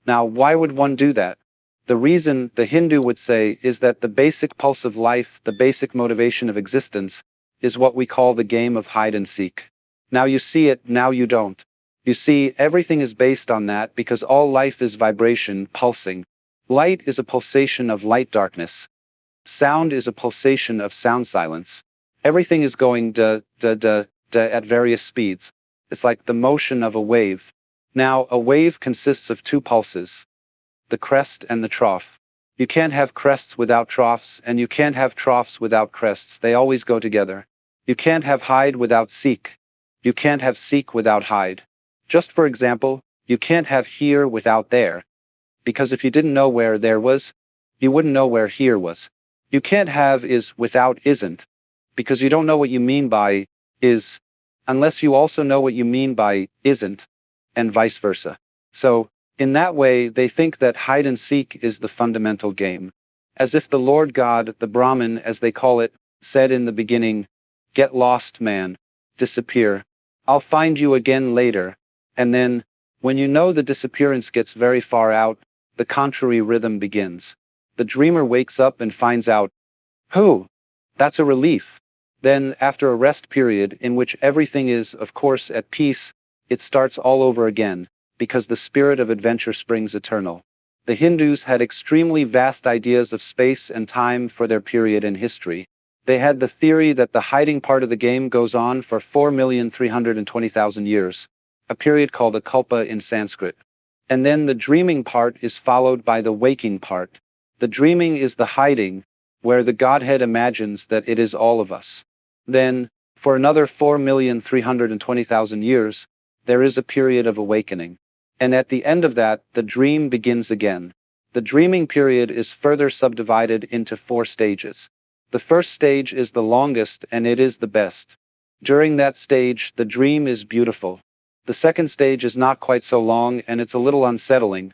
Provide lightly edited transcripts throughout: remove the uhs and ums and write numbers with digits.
Now, why would one do that? The reason, the Hindu would say, is that the basic pulse of life, the basic motivation of existence, is what we call the game of hide and seek. Now you see it, now you don't. You see, everything is based on that because all life is vibration, pulsing. Light is a pulsation of light darkness. Sound is a pulsation of sound silence. Everything is going da da da da at various speeds. It's like the motion of a wave. Now, a wave consists of two pulses, the crest and the trough. You can't have crests without troughs, and you can't have troughs without crests. They always go together. You can't have hide without seek. You can't have seek without hide. Just for example, you can't have here without there. Because if you didn't know where there was, you wouldn't know where here was. You can't have is without isn't. Because you don't know what you mean by is, unless you also know what you mean by isn't, and vice versa. So, in that way, they think that hide and seek is the fundamental game. As if the Lord God, the Brahman, as they call it, said in the beginning, "Get lost, man. Disappear. I'll find you again later." And then, when you know the disappearance gets very far out, the contrary rhythm begins. The dreamer wakes up and finds out, "Who? That's a relief." Then, after a rest period in which everything is, of course, at peace, it starts all over again, because the spirit of adventure springs eternal. The Hindus had extremely vast ideas of space and time for their period in history. They had the theory that the hiding part of the game goes on for 4,320,000 years, a period called a kalpa in Sanskrit. And then the dreaming part is followed by the waking part. The dreaming is the hiding, where the Godhead imagines that it is all of us. Then, for another 4,320,000 years, there is a period of awakening. And at the end of that, the dream begins again. The dreaming period is further subdivided into 4 stages. The first stage is the longest and it is the best. During that stage, the dream is beautiful. The second stage is not quite so long and it's a little unsettling.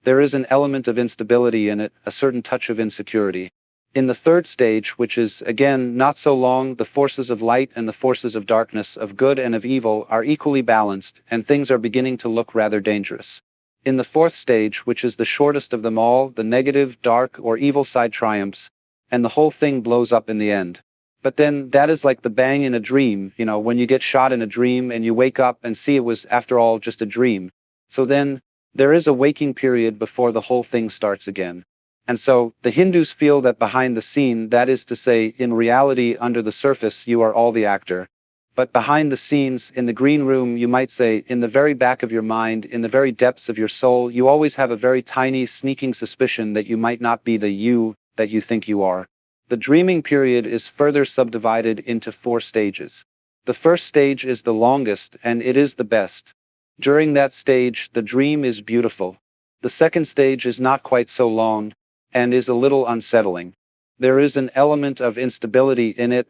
There is an element of instability in it, a certain touch of insecurity. In the third stage, which is, again, not so long, the forces of light and the forces of darkness, of good and of evil, are equally balanced, and things are beginning to look rather dangerous. In the fourth stage, which is the shortest of them all, the negative, dark, or evil side triumphs, and the whole thing blows up in the end. But then, that is like the bang in a dream, when you get shot in a dream and you wake up and see it was, after all, just a dream. So then, there is a waking period before the whole thing starts again. And so, the Hindus feel that behind the scene, that is to say, in reality, under the surface, you are all the actor. But behind the scenes, in the green room, you might say, in the very back of your mind, in the very depths of your soul, you always have a very tiny, sneaking suspicion that you might not be the you that you think you are. The dreaming period is further subdivided into 4 stages. The first stage is the longest, and it is the best. During that stage, the dream is beautiful. The second stage is not quite so long, and is a little unsettling. There is an element of instability in it,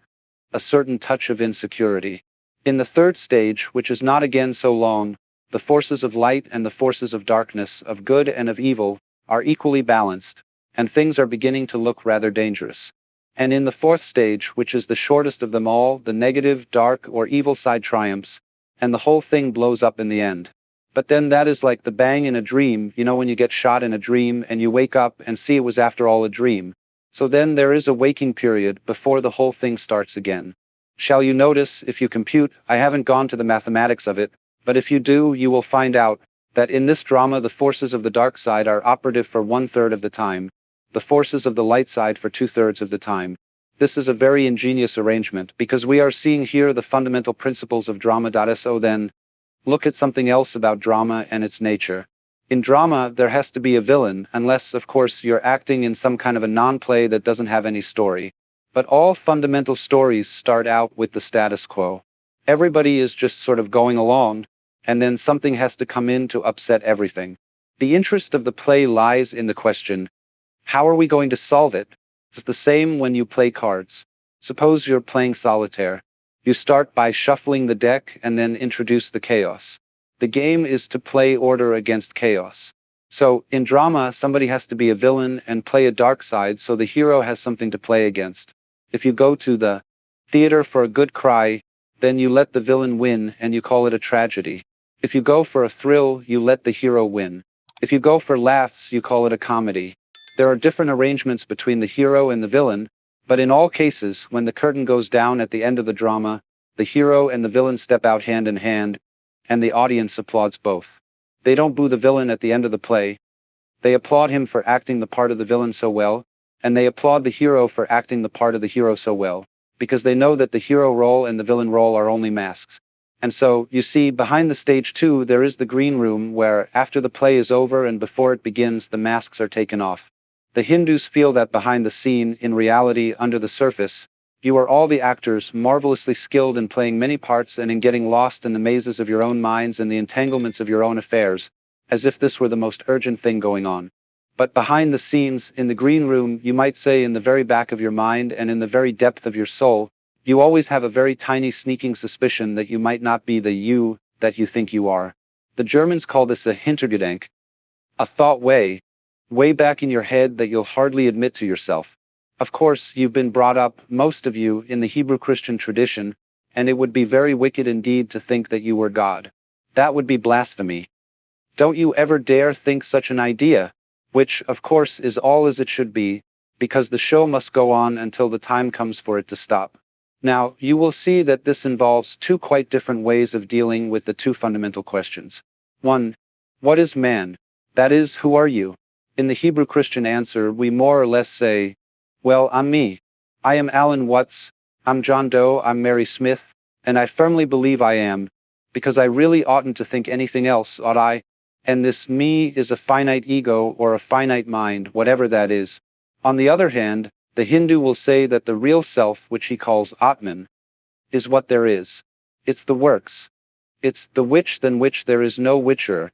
a certain touch of insecurity. In the third stage, which is not again so long, the forces of light and the forces of darkness, of good and of evil, are equally balanced, and things are beginning to look rather dangerous. And in the fourth stage, which is the shortest of them all, the negative, dark, or evil side triumphs, and the whole thing blows up in the end. But then that is like the bang in a dream, when you get shot in a dream and you wake up and see it was after all a dream. So then there is a waking period before the whole thing starts again. Shall you notice, if you compute, I haven't gone to the mathematics of it, but if you do, you will find out that in this drama the forces of the dark side are operative for 1/3 of the time, the forces of the light side for 2/3 of the time. This is a very ingenious arrangement, because we are seeing here the fundamental principles of drama. So then, look at something else about drama and its nature. In drama, there has to be a villain, unless, of course, you're acting in some kind of a non-play that doesn't have any story. But all fundamental stories start out with the status quo. Everybody is just sort of going along, and then something has to come in to upset everything. The interest of the play lies in the question, how are we going to solve it? It's the same when you play cards. Suppose you're playing solitaire. You start by shuffling the deck and then introduce the chaos. The game is to play order against chaos. So, in drama, somebody has to be a villain and play a dark side so the hero has something to play against. If you go to the theater for a good cry, then you let the villain win and you call it a tragedy. If you go for a thrill, you let the hero win. If you go for laughs, you call it a comedy. There are different arrangements between the hero and the villain, but in all cases, when the curtain goes down at the end of the drama, the hero and the villain step out hand in hand, and the audience applauds both. They don't boo the villain at the end of the play. They applaud him for acting the part of the villain so well, and they applaud the hero for acting the part of the hero so well, because they know that the hero role and the villain role are only masks. And so, you see, behind the stage too, there is the green room where, after the play is over and before it begins, the masks are taken off. The Hindus feel that behind the scene, in reality, under the surface, you are all the actors, marvelously skilled in playing many parts and in getting lost in the mazes of your own minds and the entanglements of your own affairs, as if this were the most urgent thing going on. But behind the scenes, in the green room, you might say in the very back of your mind and in the very depth of your soul, you always have a very tiny sneaking suspicion that you might not be the you that you think you are. The Germans call this a Hintergedanke, a thought way back in your head that you'll hardly admit to yourself. Of course, you've been brought up, most of you, in the Hebrew Christian tradition, and it would be very wicked indeed to think that you were God. That would be blasphemy. Don't you ever dare think such an idea, which, of course, is all as it should be, because the show must go on until the time comes for it to stop. Now, you will see that this involves two quite different ways of dealing with the two fundamental questions. 1. What is man? That is, who are you? In the Hebrew Christian answer, we more or less say, well, I'm me. I am Alan Watts, I'm John Doe, I'm Mary Smith, and I firmly believe I am, because I really oughtn't to think anything else, ought I? And this me is a finite ego or a finite mind, whatever that is. On the other hand, the Hindu will say that the real self, which he calls Atman, is what there is. It's the works. It's the which than which there is no whicher,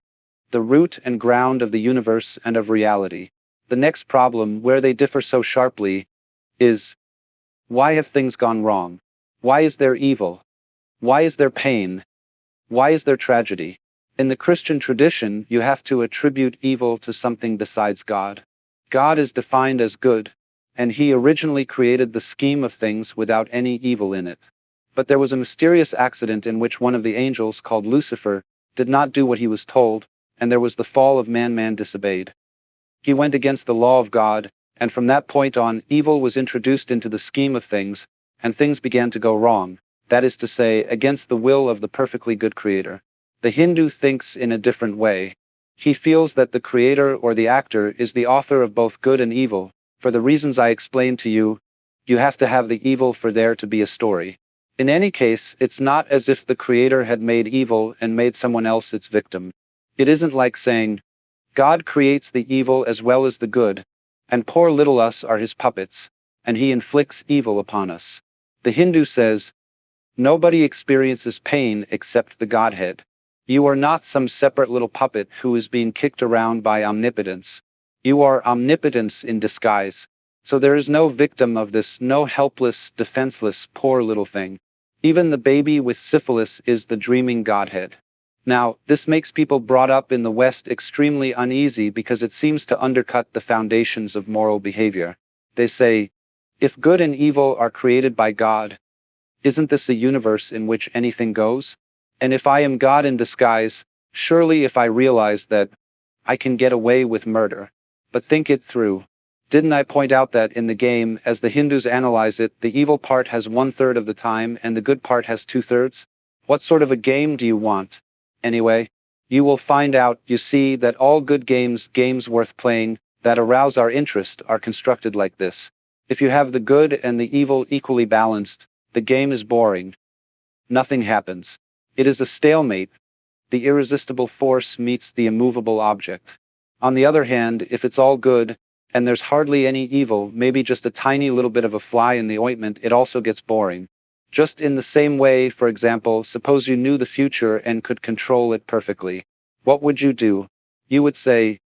the root and ground of the universe and of reality. The next problem, where they differ so sharply, is, why have things gone wrong? Why is there evil? Why is there pain? Why is there tragedy? In the Christian tradition, you have to attribute evil to something besides God. God is defined as good, and he originally created the scheme of things without any evil in it. But there was a mysterious accident in which one of the angels, called Lucifer, did not do what he was told, and there was the fall of man. Man disobeyed. He went against the law of God, and from that point on, evil was introduced into the scheme of things, and things began to go wrong, that is to say, against the will of the perfectly good Creator. The Hindu thinks in a different way. He feels that the Creator or the actor is the author of both good and evil. For the reasons I explained to you, you have to have the evil for there to be a story. In any case, it's not as if the Creator had made evil and made someone else its victim. It isn't like saying, God creates the evil as well as the good, and poor little us are his puppets, and he inflicts evil upon us. The Hindu says, nobody experiences pain except the Godhead. You are not some separate little puppet who is being kicked around by omnipotence. You are omnipotence in disguise. So there is no victim of this, no helpless, defenseless, poor little thing. Even the baby with syphilis is the dreaming Godhead. Now, this makes people brought up in the West extremely uneasy because it seems to undercut the foundations of moral behavior. They say, if good and evil are created by God, isn't this a universe in which anything goes? And if I am God in disguise, surely if I realize that I can get away with murder. But think it through. Didn't I point out that in the game, as the Hindus analyze it, the evil part has 1/3 of the time and the good part has 2/3? What sort of a game do you want? Anyway, you will find out, you see, that all good games worth playing, that arouse our interest, are constructed like this. If you have the good and the evil equally balanced, the game is boring. Nothing happens. It is a stalemate. The irresistible force meets the immovable object. On the other hand, if it's all good, and there's hardly any evil, maybe just a tiny little bit of a fly in the ointment, it also gets boring. Just in the same way, for example, suppose you knew the future and could control it perfectly. What would you do? You would say,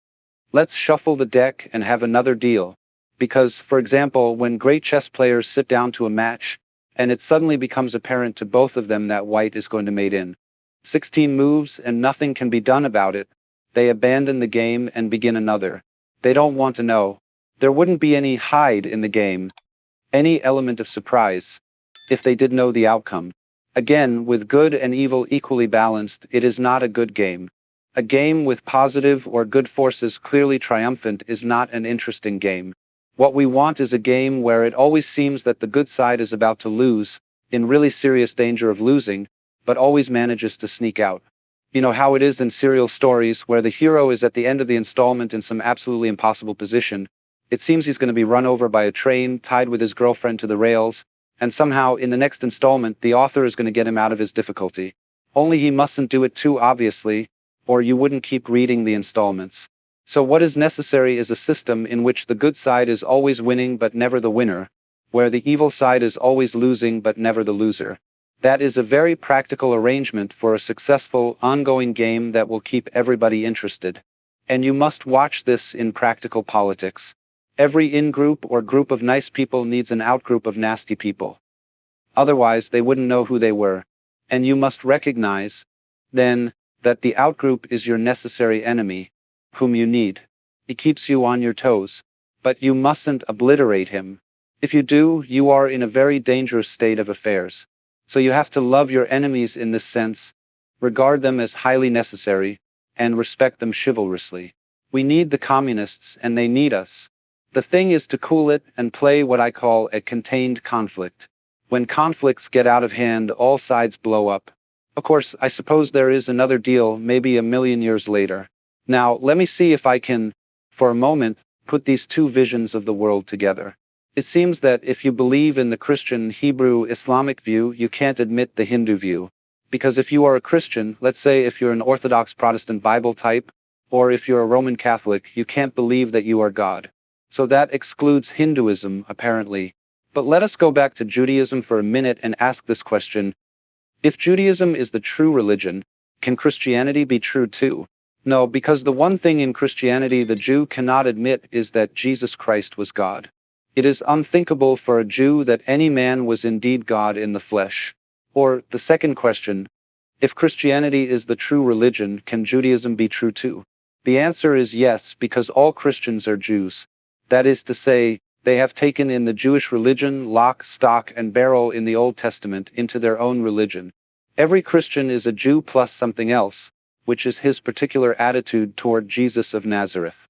let's shuffle the deck and have another deal. Because, for example, when great chess players sit down to a match, and it suddenly becomes apparent to both of them that white is going to mate in 16 moves and nothing can be done about it, they abandon the game and begin another. They don't want to know. There wouldn't be any hide in the game, any element of surprise, if they did know the outcome. Again, with good and evil equally balanced, it is not a good game. A game with positive or good forces clearly triumphant is not an interesting game. What we want is a game where it always seems that the good side is about to lose, in really serious danger of losing, but always manages to sneak out. You know how it is in serial stories where the hero is at the end of the installment in some absolutely impossible position. It seems he's going to be run over by a train, tied with his girlfriend to the rails, and somehow in the next installment the author is going to get him out of his difficulty. Only he mustn't do it too obviously, or you wouldn't keep reading the installments. So what is necessary is a system in which the good side is always winning but never the winner, where the evil side is always losing but never the loser. That is a very practical arrangement for a successful, ongoing game that will keep everybody interested. And you must watch this in practical politics. Every in-group or group of nice people needs an out-group of nasty people. Otherwise, they wouldn't know who they were. And you must recognize, then, that the out-group is your necessary enemy, whom you need. He keeps you on your toes. But you mustn't obliterate him. If you do, you are in a very dangerous state of affairs. So you have to love your enemies in this sense, regard them as highly necessary, and respect them chivalrously. We need the communists, and they need us. The thing is to cool it and play what I call a contained conflict. When conflicts get out of hand, all sides blow up. Of course, I suppose there is another deal, maybe a million years later. Now, let me see if I can, for a moment, put these two visions of the world together. It seems that if you believe in the Christian, Hebrew, Islamic view, you can't admit the Hindu view. Because if you are a Christian, let's say if you're an Orthodox Protestant Bible type, or if you're a Roman Catholic, you can't believe that you are God. So that excludes Hinduism, apparently. But let us go back to Judaism for a minute and ask this question. If Judaism is the true religion, can Christianity be true too? No, because the one thing in Christianity the Jew cannot admit is that Jesus Christ was God. It is unthinkable for a Jew that any man was indeed God in the flesh. Or, the second question, if Christianity is the true religion, can Judaism be true too? The answer is yes, because all Christians are Jews. That is to say, they have taken in the Jewish religion, lock, stock, and barrel in the Old Testament into their own religion. Every Christian is a Jew plus something else, which is his particular attitude toward Jesus of Nazareth.